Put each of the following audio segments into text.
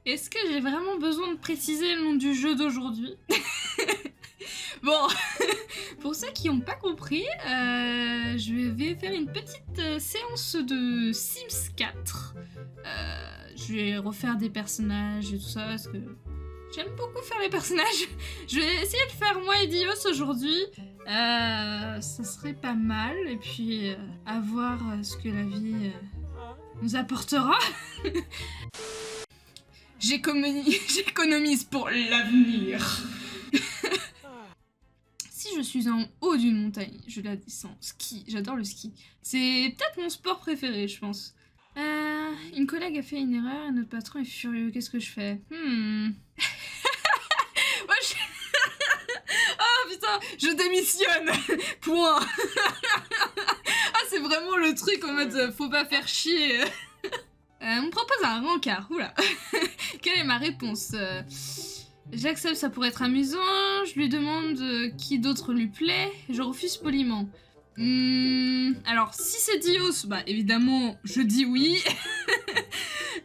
Est-ce que j'ai vraiment besoin de préciser le nom du jeu d'aujourd'hui? Bon, pour ceux qui n'ont pas compris, je vais faire une petite séance de Sims 4. Je vais refaire des personnages et tout ça, parce que j'aime beaucoup faire les personnages. Je vais essayer de faire moi et Dios aujourd'hui. Ça serait pas mal, et puis à voir ce que la vie nous apportera. J'économise pour l'avenir. Si je suis en haut d'une montagne, je la descends. Ski, j'adore le ski. C'est peut-être mon sport préféré, je pense. Une collègue a fait une erreur et notre patron est furieux. Qu'est-ce que je fais? Moi, oh putain, je démissionne. Point. Ah, c'est vraiment le truc en mode faut pas faire chier. On me propose un rencard, oula. Quelle est ma réponse? J'accepte, ça pourrait être amusant. Je lui demande qui d'autre lui plaît. Je refuse poliment. Alors, si c'est Dios, bah évidemment, je dis oui.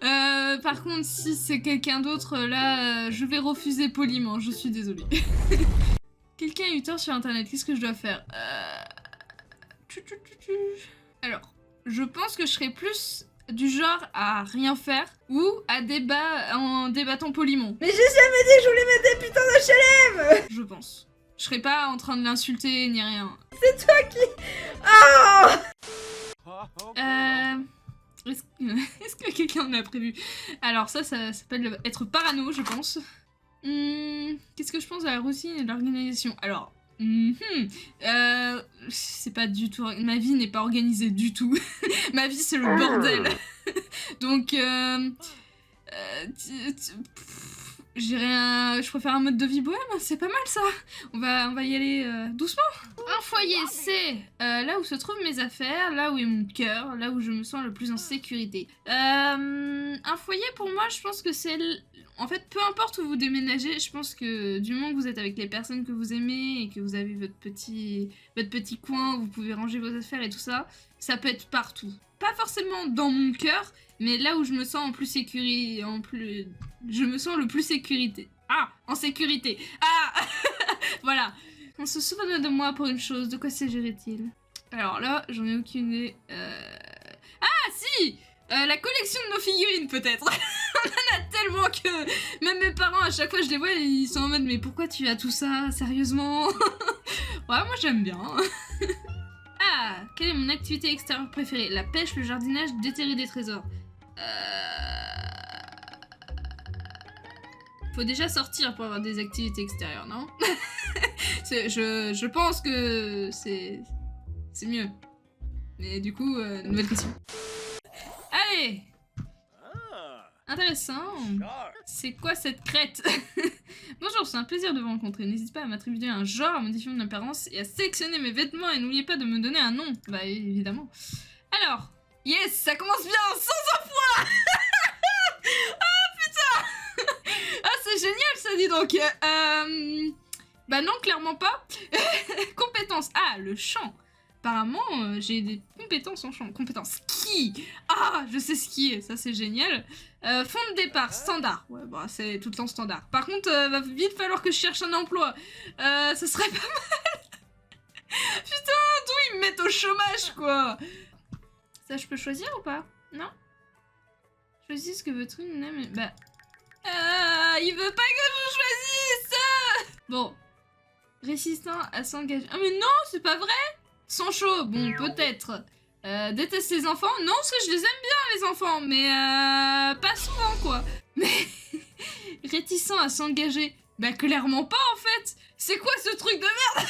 Par contre, si c'est quelqu'un d'autre, là, je vais refuser poliment. Je suis désolée. Quelqu'un a eu tort sur internet. Qu'est-ce que je dois faire? Alors, je pense que je serais plus du genre à rien faire ou à en débattant poliment. Mais j'ai jamais dit que je voulais mettre des putains d'HLM. Je pense. Je serais pas en train de l'insulter ni rien. C'est toi qui... Oh. Est-ce que quelqu'un en a prévu? Alors ça s'appelle être parano, je pense. Qu'est-ce que je pense de la routine et de l'organisation? Alors... c'est pas du tout... Ma vie n'est pas organisée du tout. Ma vie, c'est le bordel. Donc, je préfère un mode de vie bohème, c'est pas mal ça. On va y aller doucement. Un foyer, c'est là où se trouvent mes affaires, là où est mon cœur, là où je me sens le plus en sécurité. Un foyer, pour moi, je pense que c'est... En fait, peu importe où vous déménagez, je pense que du moment que vous êtes avec les personnes que vous aimez et que vous avez votre petit coin où vous pouvez ranger vos affaires et tout ça, ça peut être partout. Pas forcément dans mon cœur, mais là où je me sens je me sens le plus sécurité. Ah, en sécurité. Ah, voilà. On se souvient de moi pour une chose. De quoi s'agirait-il? Alors là, j'en ai aucune idée. Ah, si! La collection de nos figurines, peut-être. On en a tellement que même mes parents, à chaque fois je les vois, ils sont en mode mais pourquoi tu as tout ça, sérieusement? Ouais, moi j'aime bien. Ah, quelle est mon activité extérieure préférée? La pêche, le jardinage, déterrer des trésors. Faut déjà sortir pour avoir des activités extérieures, non? Je pense que c'est mieux. Mais du coup, nouvelle question. Allez! Intéressant. C'est quoi cette crête? Bonjour, c'est un plaisir de vous rencontrer. N'hésitez pas à m'attribuer un genre, à modifier mon apparence et à sélectionner mes vêtements et n'oubliez pas de me donner un nom. Bah évidemment. Alors, yes, ça commence bien, sans emploi. Ah putain. Ah c'est génial ça, dis donc. Bah non, clairement pas. Compétences. Ah, le chant. Apparemment, j'ai des compétences en chant. Compétences ski. Ah, je sais skier, ça c'est génial. Fond de départ, standard. Ouais, bah c'est tout le temps standard. Par contre, va vite falloir que je cherche un emploi. Ce serait pas mal. Putain, d'où ils me mettent au chômage, quoi. Ça, je peux choisir ou pas? Non? Choisis ce que votre une aime. Bah... il veut pas que je choisisse. Bon. Résistant à s'engager. Ah mais non, c'est pas vrai. Sans chaud, bon, peut-être. Déteste les enfants? Non, parce que je les aime bien, les enfants, mais pas souvent, quoi. Mais réticent à s'engager? Bah, clairement pas, en fait. C'est quoi ce truc de merde?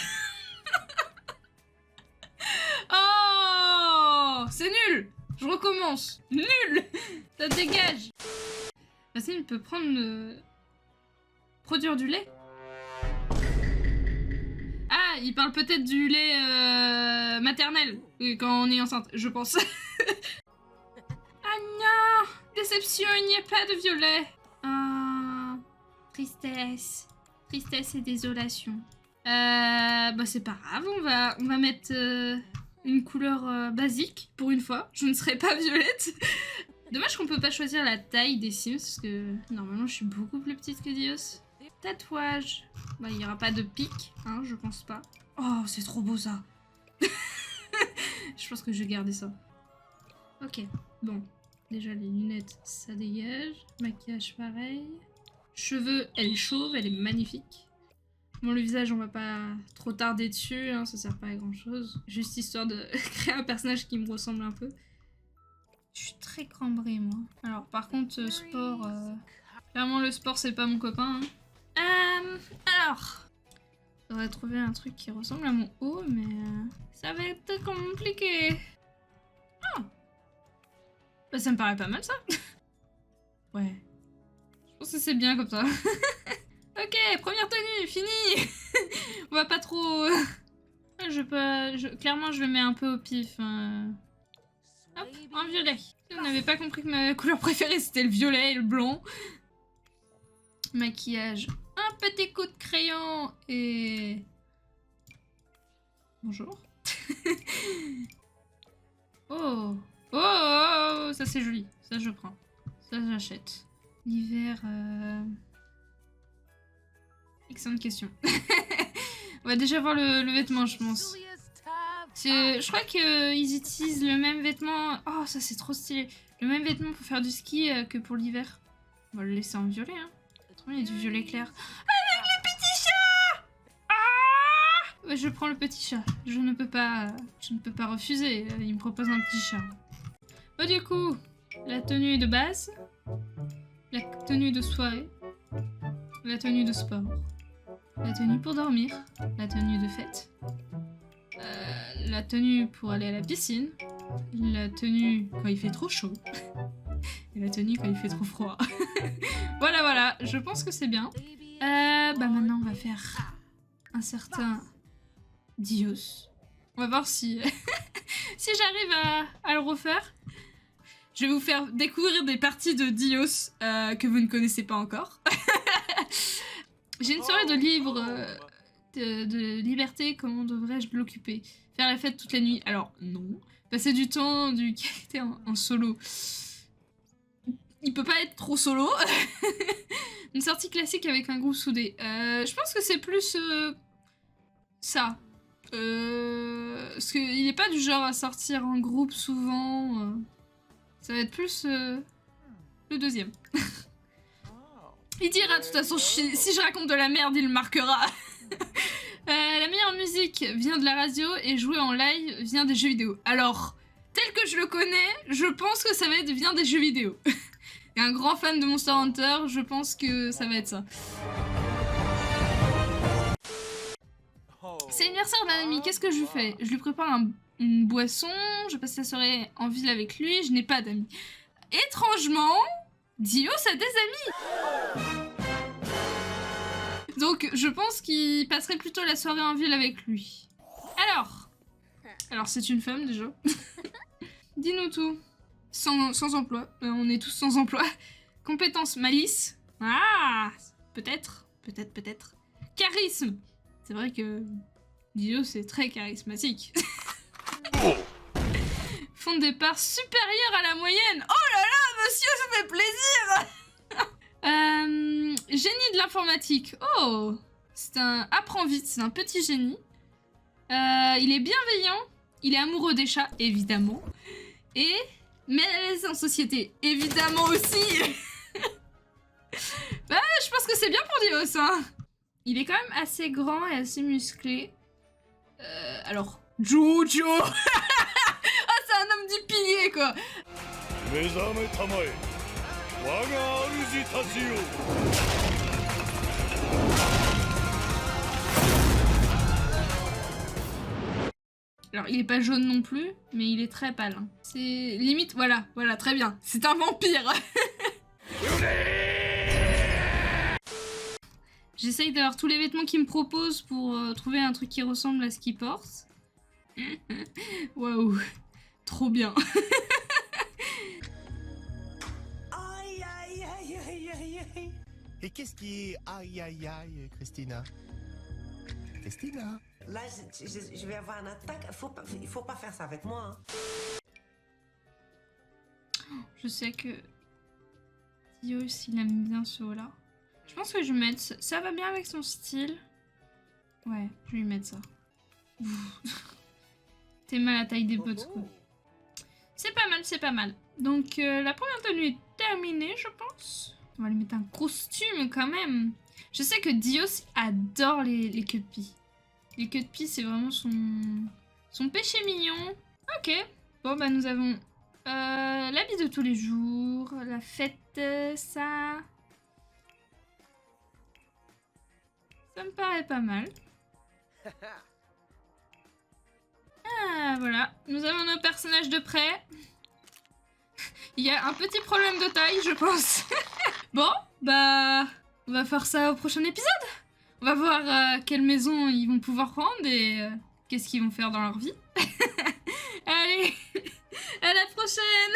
Oh, c'est nul. Je recommence. Nul. Ça dégage. Vas-y, il peut prendre... Produire du lait? Ah, il parle peut-être du lait maternel quand on est enceinte, je pense. Ah non, déception, il n'y a pas de violet. Ah, tristesse. Tristesse et désolation. Bah c'est pas grave, on va mettre une couleur basique, pour une fois. Je ne serai pas violette. Dommage qu'on peut pas choisir la taille des Sims, parce que normalement je suis beaucoup plus petite que Dios. Tatouage. Bah, il n'y aura pas de pic, hein, je pense pas. Oh, c'est trop beau ça. Je pense que je vais garder ça. Ok, bon. Déjà les lunettes, ça dégage. Maquillage pareil. Cheveux, elle est chauve, elle est magnifique. Bon, le visage, on va pas trop tarder dessus, hein, ça sert pas à grand chose. Juste histoire de créer un personnage qui me ressemble un peu. Je suis très cambrée, moi. Alors, par contre, sport... Clairement, le sport, c'est pas mon copain. Hein. Alors... J'aurais trouvé un truc qui ressemble à mon haut, mais... ça va être compliqué. Ah. Bah, ça me paraît pas mal, ça. Ouais. Je pense que c'est bien comme ça. Ok, première tenue, fini. On va pas trop... Clairement, je le mets un peu au pif. Hop, un violet. On n'avait pas compris que ma couleur préférée, c'était le violet et le blanc. Maquillage. Un petit coup de crayon et... Bonjour. Oh. Oh, ça c'est joli. Ça je prends. Ça j'achète. L'hiver... Excellente question. On va déjà voir le vêtement, je pense. Je crois qu'ils utilisent le même vêtement... Oh, ça c'est trop stylé. Le même vêtement pour faire du ski que pour l'hiver. On va le laisser en violet, hein. Il y a du violet clair. Avec le petit chat. Ah ouais, je prends le petit chat. Je ne peux pas refuser. Il me propose un petit chat. Bon, du coup, la tenue de base, la tenue de soirée, la tenue de sport, la tenue pour dormir, la tenue de fête, la tenue pour aller à la piscine, la tenue quand il fait trop chaud, et la tenue quand il fait trop froid. Voilà, je pense que c'est bien. Bah maintenant on va faire un certain Dios. On va voir si, si j'arrive à le refaire. Je vais vous faire découvrir des parties de Dios que vous ne connaissez pas encore. J'ai une soirée de livres, de liberté, comment devrais-je l'occuper? Faire la fête toute la nuit? Alors non. Passer du temps du caractère en solo. Il peut pas être trop solo. Une sortie classique avec un groupe soudé. Je pense que c'est plus ça. Parce qu'il est pas du genre à sortir en groupe souvent. Ça va être plus le deuxième. Il dira, de toute façon, si je raconte de la merde, il le marquera. La meilleure musique vient de la radio et jouer en live vient des jeux vidéo. Alors, tel que je le connais, je pense que ça va être vient des jeux vidéo. Et un grand fan de Monster Hunter, je pense que ça va être ça. C'est l'anniversaire d'un ami, qu'est-ce que je lui fais? Je lui prépare une boisson, je passe la soirée en ville avec lui, je n'ai pas d'amis. Étrangement, Dios a des amis. Donc je pense qu'il passerait plutôt la soirée en ville avec lui. Alors c'est une femme déjà. Dis-nous tout. Sans emploi. On est tous sans emploi. Compétence, malice. Ah, peut-être. Charisme. C'est vrai que Dio c'est très charismatique. Fond de départ supérieur à la moyenne. Oh là là, monsieur, ça fait plaisir. Génie de l'informatique. Oh, c'est un apprend vite, c'est un petit génie. Il est bienveillant. Il est amoureux des chats, évidemment. Et mais à l'aise en société, évidemment aussi. Bah, je pense que c'est bien pour Dios, hein. Il est quand même assez grand et assez musclé. Alors, Jojo. Ah, c'est un homme du pilier, quoi. Alors, il est pas jaune non plus, mais il est très pâle. Hein. C'est limite, voilà, très bien. C'est un vampire. J'essaye d'avoir tous les vêtements qu'il me propose pour trouver un truc qui ressemble à ce qu'il porte. Waouh, trop bien. Aïe, aïe, aïe, aïe, aïe, aïe. Et qu'est-ce qui est aïe, aïe, aïe, Christina? Christina, là, je vais avoir une attaque. Il faut pas faire ça avec moi. Hein. Je sais que Dios, il aime bien ce haut-là. Je pense que je vais mettre... Ça va bien avec son style. Ouais, je vais lui mettre ça. T'es mal à la taille des bottes, quoi. C'est pas mal, c'est pas mal. Donc, la première tenue est terminée, je pense. On va lui mettre un costume, quand même. Je sais que Dios adore les queues de pie. Les queues de pie, c'est vraiment son péché mignon. Ok. Bon, bah, nous avons l'habit de tous les jours, la fête, ça... Ça me paraît pas mal. Ah, voilà. Nous avons nos personnages de près. Il y a un petit problème de taille, je pense. Bon, bah... On va faire ça au prochain épisode. On va voir quelle maison ils vont pouvoir prendre et qu'est-ce qu'ils vont faire dans leur vie. Allez, à la prochaine.